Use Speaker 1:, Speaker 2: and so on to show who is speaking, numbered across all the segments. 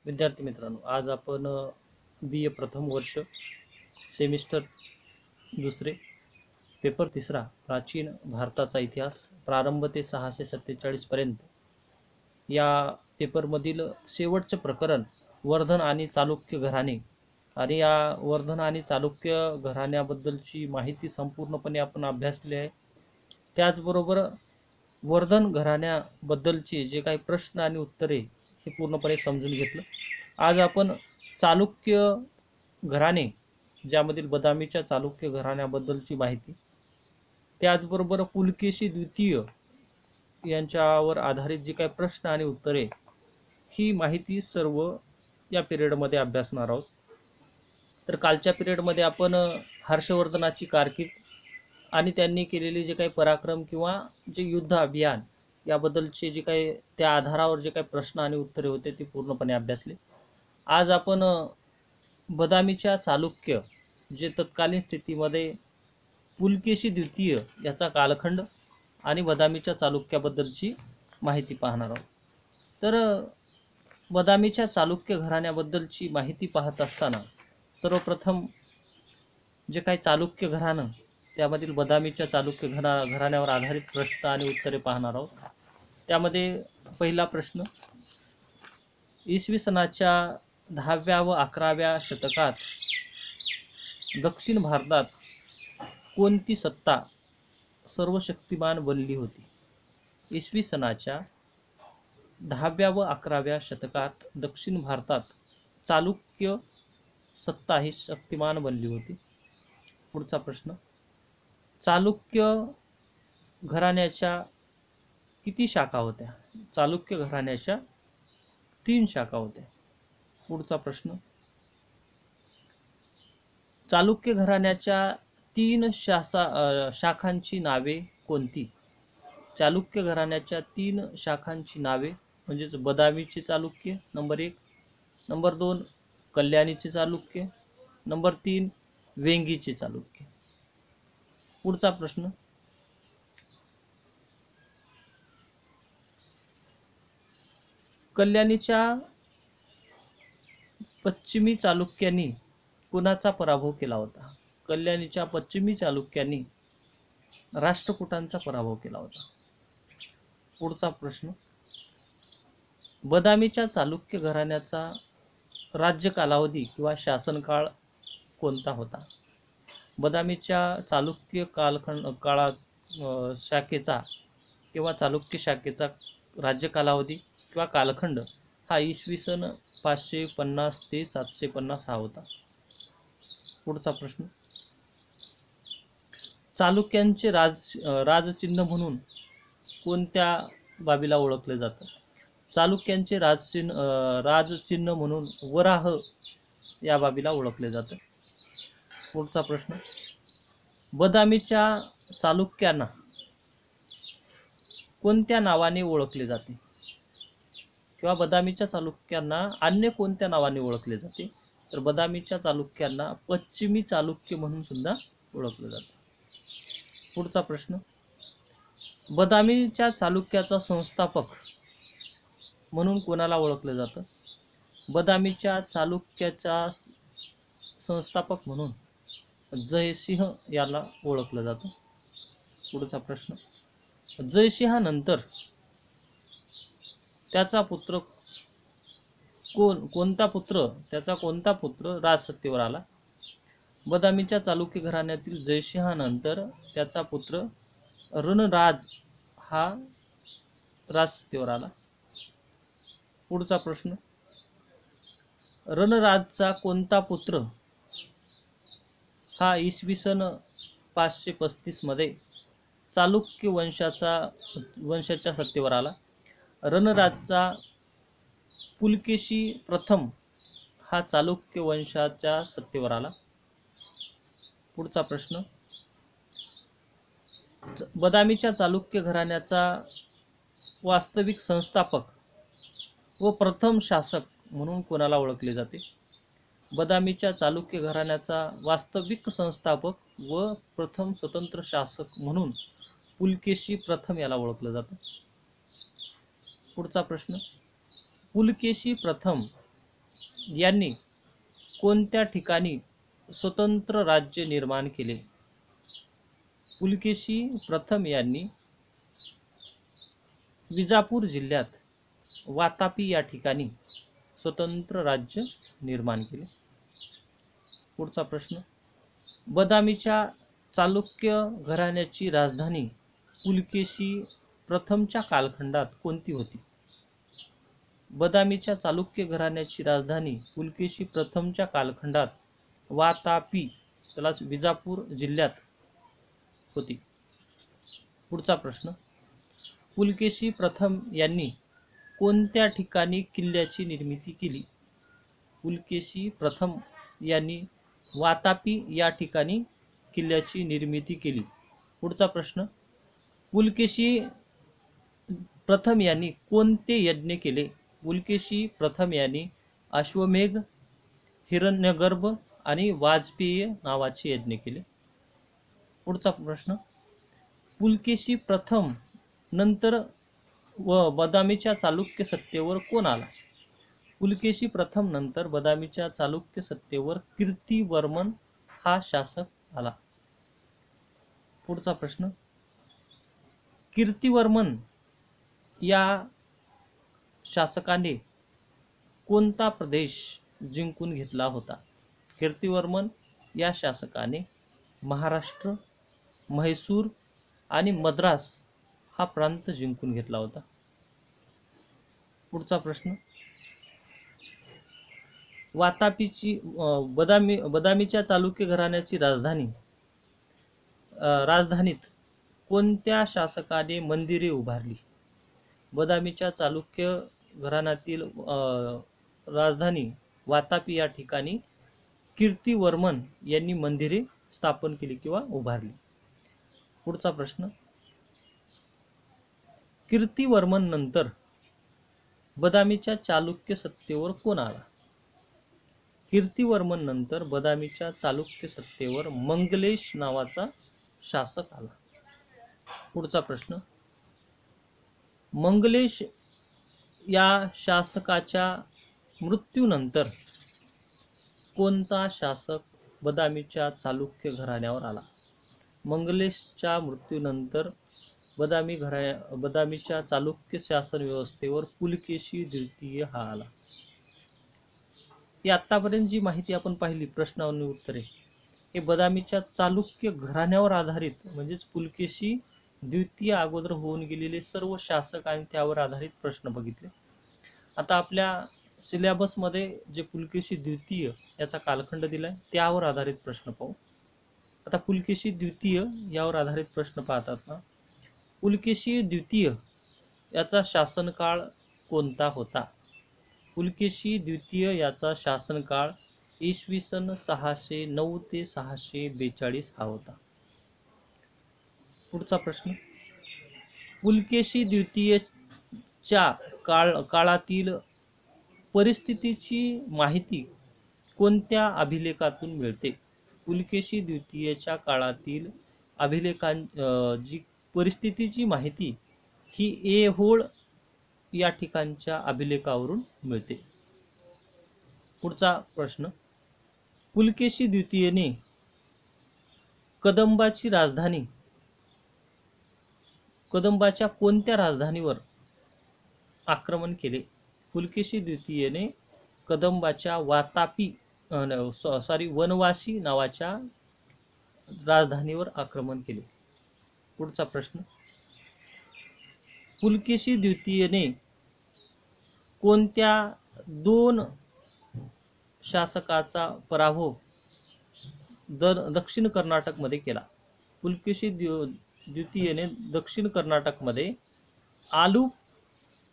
Speaker 1: विद्यार्थी मित्रांनो, आज आपण बी ए प्रथम वर्ष सेमिस्टर दुसरे पेपर तिसरा प्राचीन भारताचा इतिहास प्रारंभ ते 647 पर्यंत या पेपरमधील शेवटचे प्रकरण वर्धन आणि चालुक्य घराणे आणि या वर्धन आणि चालुक्य घराण्याबद्दलची माहिती संपूर्णपणे आपण अभ्यासली आहे. त्याचबरोबर वर्धन घराण्याबद्दलचे जे काही प्रश्न आणि उत्तरे हे पूर्णपणे समजून घेतलं. आज आपण चालुक्य घराणे ज्यामधील बदामीच्या चालुक्य घराण्याबद्दलची माहिती, त्याचबरोबर पुलकेशी द्वितीय यांच्यावर आधारित जे काही प्रश्न आणि उत्तरे ही माहिती सर्व या पिरियडमध्ये अभ्यासणार आहोत. तर कालच्या पिरियडमध्ये आपण हर्षवर्धनाची कारकीर्द आणि त्यांनी केलेले जे काही पराक्रम किंवा जे युद्ध अभियान याबद्दलचे जे काही त्या आधारावर जे काही प्रश्न आणि उत्तरे होते ते पूर्णपणे अभ्यासले. आज आपण बदामीच्या चालुक्य जे तत्कालीन स्थितीमध्ये पुलकेशी द्वितीय याचा कालखंड आणि बदामीच्या चालुक्याबद्दलची माहिती पाहणार आहोत. तर बदामीच्या चालुक्य घराण्याबद्दलची माहिती पाहत असताना सर्वप्रथम जे काही चालुक्य घराणं त्यामधील बदामीच्या चालुक्य घराण्यावर आधारित प्रश्न आणि उत्तरे पाहणार आहोत. त्यामध्ये पहिला प्रश्न, इसवी सनाच्या 10व्या व 11व्या शतकात दक्षिण भारतात कोणती सत्ता सर्वशक्तिमान बनली होती? इसवी सनाच्या 10व्या व 11व्या शतकात दक्षिण भारतात चालुक्य सत्ता ही शक्तिमान बनली होती. पुढचा प्रश्न, चालुक्य घराण्याच्या किती शाखा होत्या? चालुक्य घराण्याच्या 3 शाखा होत्या. पुढचा प्रश्न, चालुक्य घराण्याच्या 3 शाखांची नावे कोणती? चालुक्य घराण्याच्या 3 शाखांची नावे म्हणजेच बदामीचे चालुक्य नंबर 1, नंबर 2 कल्याणीचे चालुक्य, नंबर 3 वेंगीचे चालुक्य. पुढचा प्रश्न, कल्याणीच्या पश्चिमी चालुक्यांनी कुणाचा पराभव केला होता? कल्याणीच्या पश्चिमी चालुक्यांनी राष्ट्रकूटांचा पराभव केला होता. पुढचा प्रश्न, बदामीच्या चालुक्य घराण्याचा राज्य कालावधी किंवा शासनकाळ कोणता होता? बदामीच्या चालुक्य काळात शाखेचा किंवा चालुक्य शाखेचा राज्य कालावधी किंवा कालखंड हा इसवी सन 550 ते 750 हा होता. पुढचा प्रश्न, चालुक्यांचे राजचिन्ह म्हणून कोणत्या बाबीला ओळखले जातं? चालुक्यांचे राजचिन्ह म्हणून वराह या बाबीला ओळखले जातं. पुढचा प्रश्न, बदामीच्या चालुक्यांना कोणत्या नावाने ओळखले जाते? किंवा बदामीच्या चालुक्यांना अन्य कोणत्या नावाने ओळखले जाते? तर बदामीच्या चालुक्यांना पश्चिमी चालुक्य म्हणून सुद्धा ओळखले जाते. पुढचा प्रश्न, बदामीच्या चालुक्याचा संस्थापक म्हणून कोणाला ओळखले जातं? बदामीच्या चालुक्याचा संस्थापक म्हणून जयसिंह याला ओळखलं जातं. पुढचा प्रश्न, जयसिंहानंतर त्याचा पुत्र कोणता पुत्र राजसत्तेवर आला? बदामीच्या चालुक्य घराण्यातील जयसिंहानंतर त्याचा पुत्र रणराज हा राजसत्तेवर आला. पुढचा प्रश्न, रणराजचा कोणता पुत्र हा इसवी सन 535 मध्ये चालुक्य वंशाच्या सत्तेवर आला? रणराजचा पुलकेशी प्रथम हा चालुक्य वंशाच्या सत्तेवर आला. पुढचा प्रश्न, बदामीच्या चालुक्य घराण्याचा वास्तविक संस्थापक व प्रथम शासक म्हणून कोणाला ओळखले जाते? बदामीच्या चालुक्य घराण्याचा वास्तविक संस्थापक व प्रथम स्वतंत्र शासक म्हणून पुलकेशी प्रथम याला ओळखलं जातं. पुढचा प्रश्न, पुलकेशी प्रथम यांनी कोणत्या ठिकाणी स्वतंत्र राज्य निर्माण केले? पुलकेशी प्रथम यांनी विजापूर जिल्ह्यात वातापी या ठिकाणी स्वतंत्र राज्य निर्माण केले. पुढचा प्रश्न, बदामीच्या चालुक्य घराण्याची राजधानी पुलकेशी प्रथमच्या कालखंडात कोणती होती? बदामीच्या चालुक्य घराण्याची राजधानी पुलकेशी प्रथमच्या कालखंडात वातापी त्यालाच विजापूर जिल्ह्यात होती. पुढचा प्रश्न, पुलकेशी प्रथम यांनी कोणत्या ठिकाणी किल्ल्याची निर्मिती केली? पुलकेशी प्रथम यांनी वातापी या ठिकाणी किल्ल्याची निर्मिती केली. पुढचा प्रश्न, पुलकेशी प्रथम यांनी कोणते यज्ञ केले? पुलकेशी प्रथम यांनी अश्वमेध, हिरण्यगर्भ आणि वाजपेय नावाचे यज्ञ केले. पुढचा प्रश्न, पुलकेशी प्रथम नंतर व बदामीच्या चालुक्य सत्तेवर कोण आला? पुलकेशी प्रथम नंतर बदामीच्या चालुक्य सत्तेवर कीर्तिवर्मन हा शासक आला. पुढचा प्रश्न, कीर्तिवर्मन या शासकाने कोणता प्रदेश जिंकून घेतला होता? कीर्तिवर्मन या शासकाने महाराष्ट्र, म्हैसूर आणि मद्रास हा प्रांत जिंकून घेतला होता. पुढचा प्रश्न, वातापीची बदामीच्या चालुक्य घराण्याची राजधानीत कोणत्या शासकाने मंदिरे उभारली? बदामीच्या चालुक्य घराण्यातील राजधानी वातापी या ठिकाणी कीर्तिवर्मन यांनी मंदिरे स्थापन केली किंवा उभारली. पुढचा प्रश्न, कीर्तिवर्मन नंतर बदामीच्या चालुक्य सत्तेवर कोण आला? कीर्तिवर्मन नंतर बदामीच्या चालुक्य सत्तेवर मंगलेश नावाचा शासक आला. पुढचा प्रश्न, मंगलेश या शासकाच्या मृत्यूनंतर कोणता शासक बदामीच्या चालुक्य घराण्यावर आला? मंगलेशच्या मृत्यूनंतर बदामीच्या चालुक्य शासन व्यवस्थेवर पुलकेशी द्वितीय हा आला. ही आतापर्यंत जी माहिती आपण पाहिली प्रश्न आणि उत्तरे हे बदामीच्या चालुक्य घराण्यावर आधारित म्हणजेच पुलकेशी द्वितीय अगोदर होऊन गेलेले सर्व शासक आणि त्यावर आधारित प्रश्न बघितले. आता आपल्या सिलेबसमध्ये जे पुलकेशी द्वितीय याचा कालखंड दिलाय त्यावर आधारित प्रश्न पाहू. आता पुलकेशी द्वितीय यावर आधारित प्रश्न पाहतात ना, पुलकेशी द्वितीय याचा शासनकाळ कोणता होता? पुलकेशी द्वितीय याचा शासनकाळ इसवी सन 609 ते 642 हा होता. पुढचा प्रश्न, पुलकेशी द्वितीयच्या काळातील परिस्थितीची माहिती कोणत्या अभिलेखातून मिळते? पुलकेशी द्वितीयच्या काळातील जी परिस्थितीची माहिती ही ऐहोळ या ठिकाणच्या अभिलेखावरून मिळते. पुढचा प्रश्न, पुलकेशी द्वितीयने कदंबाच्या कोणत्या राजधानीवर आक्रमण केले? पुलकेशी द्वितीयने कदंबाच्या वनवासी नावाच्या राजधानीवर आक्रमण केले. पुढचा प्रश्न, पुलकेशी द्वितीयने कोणत्या दोन शासकाचा पराभव दक्षिण कर्नाटकमध्ये केला? पुलकेशी द्वितीयने दक्षिण कर्नाटकमध्ये आलूप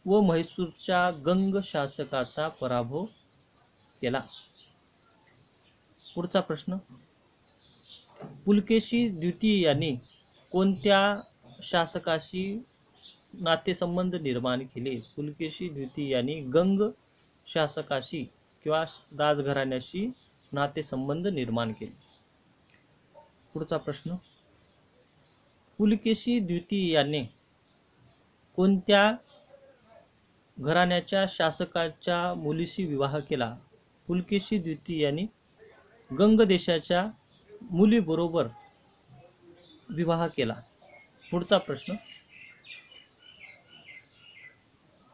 Speaker 1: व म्हैसूरच्या गंग शासकाचा पराभव केला. पुढचा प्रश्न, पुलकेशी द्वितीय यांनी कोणत्या शासकाशी नातेसंबंध निर्माण केले? पुलकेशी द्वितीय यांनी गंग शासकाशी किंवा राजघराण्याशी नातेसंबंध निर्माण केले. पुढचा प्रश्न, पुलकेशी द्वितीय यांनी कोणत्या घराण्याच्या शासकाच्या मुलीशी विवाह केला? पुलकेशी द्वितीय यांनी गंग देशाच्या मुलीबरोबर विवाह केला? पुढचा प्रश्न,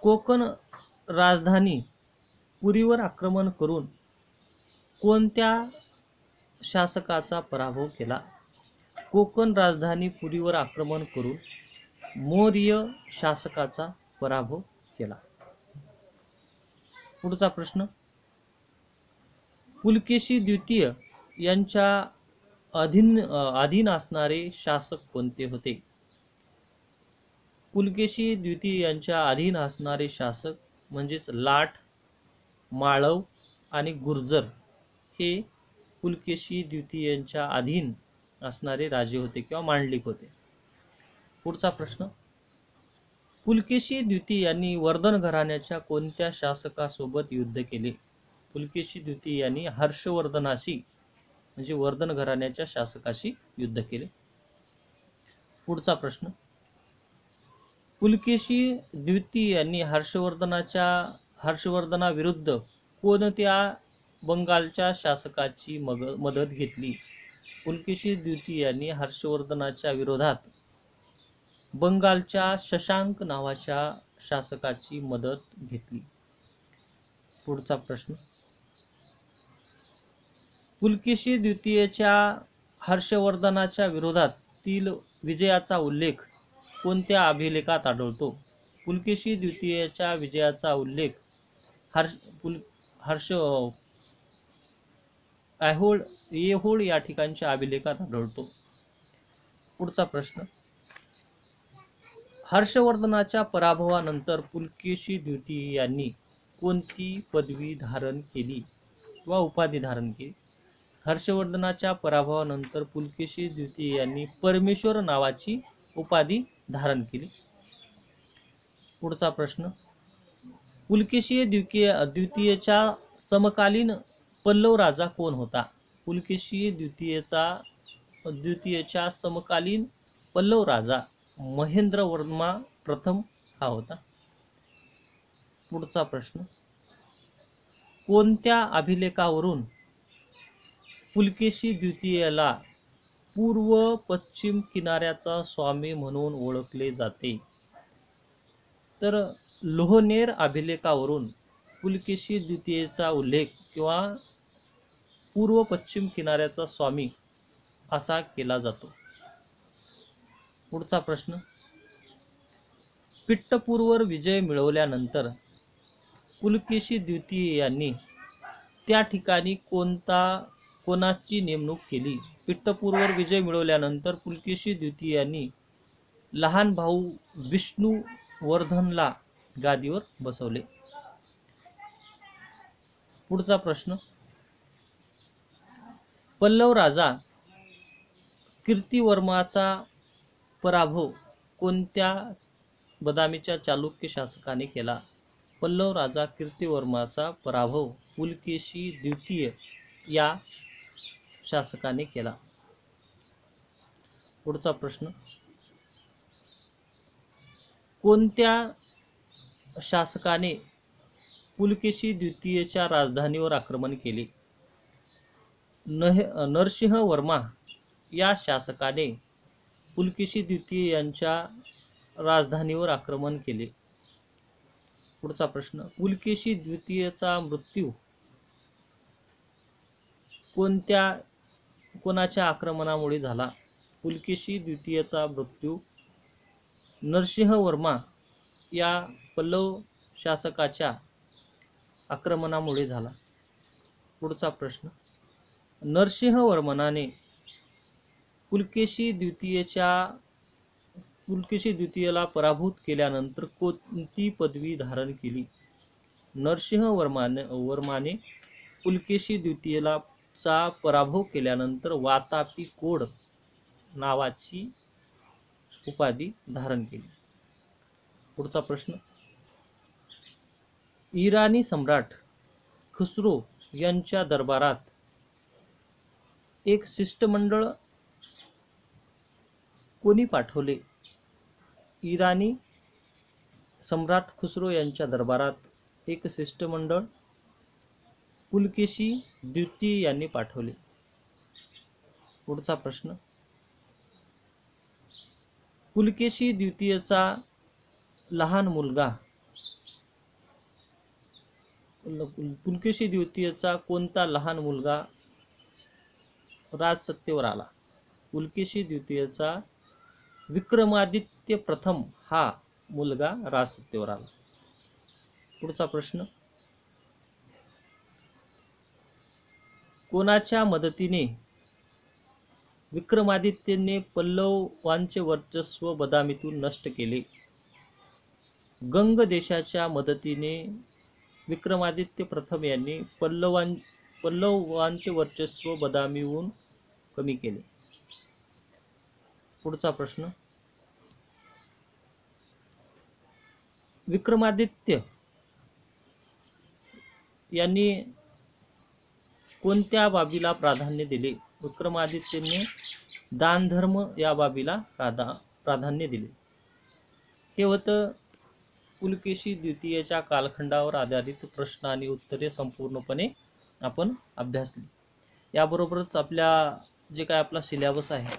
Speaker 1: कोकण राजधानी पुरीवर आक्रमण करून कोणत्या शासकाचा पराभव केला? कोकण राजधानी पुरीवर आक्रमण करून मौर्य शासकाचा पराभव केला. पुढचा प्रश्न, पुलकेशी द्वितीय यांच्या अधीन असणारे शासक कोणते होते? पुलकेशी द्वितीय यांच्या अधीन असणारे शासक म्हणजेच लाट, माळव आणि गुर्जर हे पुलकेशी द्वितीय यांच्या अधीन असणारे राजे होते किंवा मांडलिक होते. पुढचा प्रश्न, पुलकेशी द्वितीय यांनी वर्धन घराण्याच्या कोणत्या शासकासोबत युद्ध केले? पुलकेशी द्वितीय यांनी हर्षवर्धनाशी म्हणजे वर्धन घराण्याच्या शासकाशी युद्ध केले. पुढचा प्रश्न, पुलकेशी द्वितीय यांनी हर्षवर्धनाविरुद्ध कोणत्या बंगालच्या शासकाची मदत घेतली? पुलकेशी द्वितीय यांनी हर्षवर्धनाच्या विरोधात बंगालच्या शशांक नावाच्या शासकाची मदत घेतली. पुढचा प्रश्न, पुलकेशी द्वितीयच्या हर्षवर्धनाच्या विरोधातील विजयाचा उल्लेख कोणत्या अभिलेखात आढळतो? पुलकेशी द्वितीयच्या विजयाचा उल्लेख ऐहोळ या ठिकाणच्या अभिलेखात आढळतो. पुढचा प्रश्न, हर्षवर्धनाच्या पराभवानंतर पुलकेशी द्वितीय यांनी कोणती पदवी धारण केली व उपाधी धारण केली? हर्षवर्धनाच्या पराभवानंतर पुलकेशी द्वितीय यांनी परमेश्वर नावाची उपाधी धारण केली. पुढचा प्रश्न, पुलकेशी द्वितीयचा समकालीन पल्लव राजा कोण होता? पुलकेशी द्वितीयचा समकालीन पल्लव राजा महेंद्रवर्मा प्रथम हा होता. पुढचा प्रश्न, कोणत्या अभिलेखावरून पुलकेशी द्वितीयला पूर्व पश्चिम किनाऱ्याचा स्वामी म्हणून ओळखले जाते? तर लोहनेर अभिलेखावरून पुलकेशी द्वितीयचा उल्लेख किंवा पूर्व पश्चिम किनाऱ्याचा स्वामी असा केला जातो. पुढचा प्रश्न, पिठ्ठपूरवर विजय मिळवल्यानंतर पुलकेशी द्वितीय यांनी त्या ठिकाणी कोणाची नेमणूक केली? पिठ्ठपूरवर विजय मिळवल्यानंतर पुलकेशी द्वितीय यांनी लहान भाऊ विष्णुवर्धनला गादीवर बसवले. पुढचा प्रश्न, पल्लव राजा कीर्तिवर्माचा पराभव कोणत्या बदामीच्या चालुक्य शासकाने केला? पल्लव राजा कीर्तिवर्माचा पराभव पुलकेशी द्वितीय या शासकाने केला. पुढचा प्रश्न, कोणत्या शासकाने पुलकेशी द्वितीयच्या राजधानीवर आक्रमण केले? नरसिंहवर्मा या शासकाने पुलकेशी द्वितीय यांच्या राजधानीवर आक्रमण केले. पुढचा प्रश्न, पुलकेशी द्वितीयचा मृत्यू कोणाच्या आक्रमणामुळे झाला? पुलकेशी द्वितीयचा मृत्यू नरसिंहवर्मा या पल्लव शासकाच्या आक्रमणामुळे झाला. पुढचा प्रश्न, नरसिंहवर्मनाने पुलकेशी द्वितीयला पराभूत केल्यानंतर कोणती पदवी धारण केली? नरसिंहवर्माने पुलकेशी द्वितीयला पराभव केल्यानंतर वातापी कोड नावाची उपाधी धारण केली. पुढचा प्रश्न, इराणी सम्राट खुसरो यांच्या दरबारात एक शिष्टमंडळ कोणी पाठवले? इराणी सम्राट खुसरो यांच्या दरबारात एक शिष्टमंडळ पुलकेशी द्वितीय यांनी पाठवले. पुढचा प्रश्न, पुलकेशी द्वितीयचा लहान मुलगा पुलकेशी द्वितीयचा कोणता लहान मुलगा राजसत्तेवर आला? पुलकेशी द्वितीयचा विक्रमादित्य प्रथम हा मुलगा राजसत्तेवर आला. पुढचा प्रश्न, कोणाच्या मदतीने विक्रमादित्यने पल्लवांचे वर्चस्व बदामीतून नष्ट केले? गंग देशाच्या मदतीने विक्रमादित्य प्रथम यांनी पल्लवांचे वर्चस्व बदामीहून कमी केले. पुढचा प्रश्न, विक्रमादित्य यांनी कोणत्या बाबीला प्राधान्य दिले? विक्रमादित्यने दानधर्म या बाबीला प्राधान्य दिले. हे होतं पुलकेशी द्वितीयच्या कालखंडावर आधारित प्रश्न आणि उत्तरे संपूर्णपणे आपण अभ्यासली. याबरोबरच आपल्या जे काय आपला सिलेबस आहे,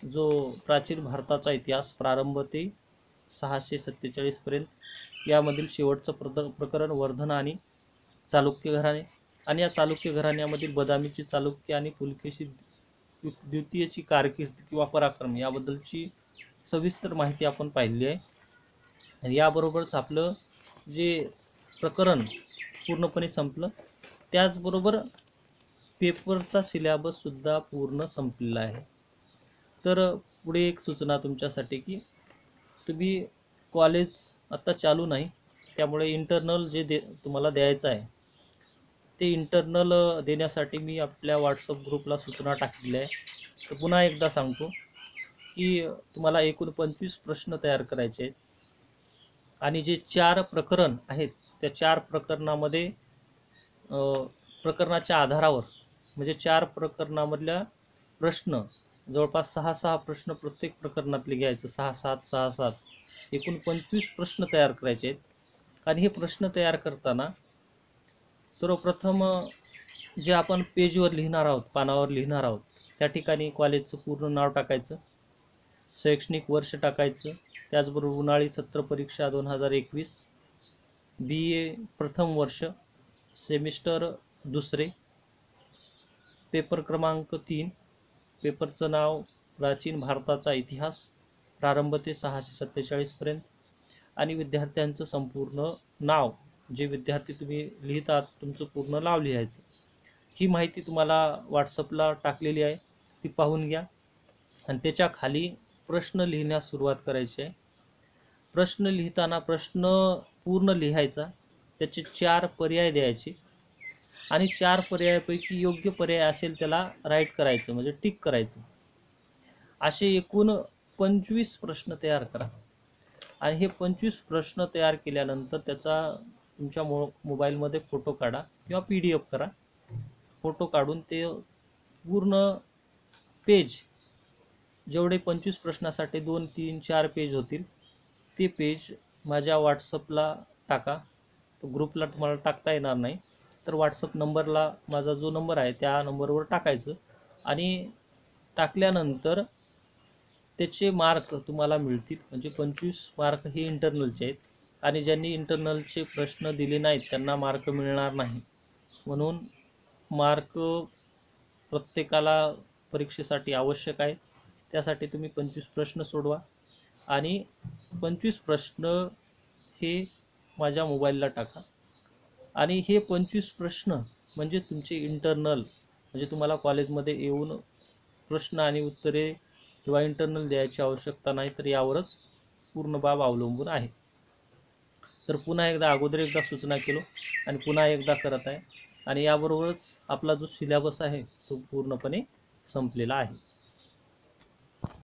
Speaker 1: जो प्राचीन भारताचा इतिहास प्रारंभ ते 647 पर्यंत, यामधील शेवटचं प्रकरण वर्धन आणि चालुक्य घराणे, आणि या चालुक्य घराण्यामधील बदामीची चालुक्य आणि पुलकेशी द्वितीयची कारकीर्द किंवा पराक्रम याबद्दलची सविस्तर माहिती आपण पाहिली आहे. आणि याबरोबरच आपलं जे प्रकरण पूर्णपणे संपलं. त्याचबरोबर पेपरचा सिलेबस सुद्धा पूर्ण संपलेला आहे. तर पुढे एक सूचना तुमच्यासाठी की तुम्ही कॉलेज आता चालू नाही, त्यामुळे इंटरनल जे तुम्हाला द्यायचं आहे ते इंटरनल देण्यासाठी मी आपल्या व्हॉट्सअप ग्रुपला सूचना टाकलेली आहे. तर पुन्हा एकदा सांगतो की तुम्हाला एकूण 25 प्रश्न तयार करायचे आहेत आणि जे 4 प्रकरण आहेत त्या 4 प्रकरणामध्ये प्रकरणाच्या आधारावर म्हणजे 4 प्रकरणामधल्या प्रश्न जवळपास 6-6 प्रश्न प्रत्येक प्रकरणातले घ्यायचं, 6-7 एकूण 25 प्रश्न तयार करायचे आहेत. आणि हे प्रश्न तयार करताना सर्वप्रथम जे आपण पेजवर लिहिणार आहोत, पानावर लिहिणार आहोत, त्या ठिकाणी कॉलेजचं पूर्ण नाव टाकायचं, शैक्षणिक वर्ष टाकायचं, त्याचबरोबर उन्हाळी सत्र परीक्षा 2021, BA प्रथम वर्ष, सेमिस्टर दुसरे, पेपर क्रमांक 3, पेपरचं नाव प्राचीन भारताचा इतिहास प्रारंभ ते 647 पर्यंत, आणि विद्यार्थ्यांचं संपूर्ण नाव, जे विद्यार्थी तुम्ही लिहितात तुमचं पूर्ण नाव लिहायचं. ही माहिती तुम्हाला व्हॉट्सअपला टाकलेली आहे, ती पाहून घ्या. आणि त्याच्या खाली प्रश्न लिहिण्यास सुरुवात करायची आहे. प्रश्न लिहिताना प्रश्न पूर्ण लिहायचा, त्याचे 4 पर्याय द्यायचे आणि 4 पर्यायापैकी योग्य पर्याय असेल त्याला राईट करायचं म्हणजे टिक करायचं. असे एकूण 25 प्रश्न तयार करा. आणि हे 25 प्रश्न तयार केल्यानंतर त्याचा तुमच्या मोबाईलमध्ये फोटो काढा किंवा PDF करा. फोटो काढून ते पूर्ण पेज, जेवढे 25 प्रश्नासाठी 2, 3, 4 पेज होतील ते पेज माझ्या व्हॉट्सअपला टाका. तो ग्रुपला तुम्हाला टाकता येणार नाही, तर व्हॉट्सअप नंबरला माझा जो नंबर आहे त्या नंबरवर टाकायचं. आणि टाकल्यानंतर त्याचे मार्क तुम्हाला मिळतील, म्हणजे 25 मार्क हे इंटरनलचे आहेत. आणि ज्यांनी इंटरनलचे प्रश्न दिले नाहीत त्यांना मार्क मिळणार नाही. म्हणून मार्क प्रत्येकाला परीक्षेसाठी आवश्यक आहे. त्यासाठी तुम्ही 25 प्रश्न सोडवा आणि 25 प्रश्न हे माझ्या मोबाईलला टाका. आणि हे 25 प्रश्न म्हणजे तुमचे इंटरनल, म्हणजे तुम्हाला कॉलेजमध्ये येऊन प्रश्न आणि उत्तरे किंवा इंटरनल द्यायची आवश्यकता नाही, तर यावरच पूर्ण बाब अवलंबून आहे. तर पुन्हा एकदा सूचना केलो आणि पुन्हा एकदा करत आहे. आणि याबरोबरच आपला जो सिलेबस आहे तो पूर्णपणे संपलेला आहे.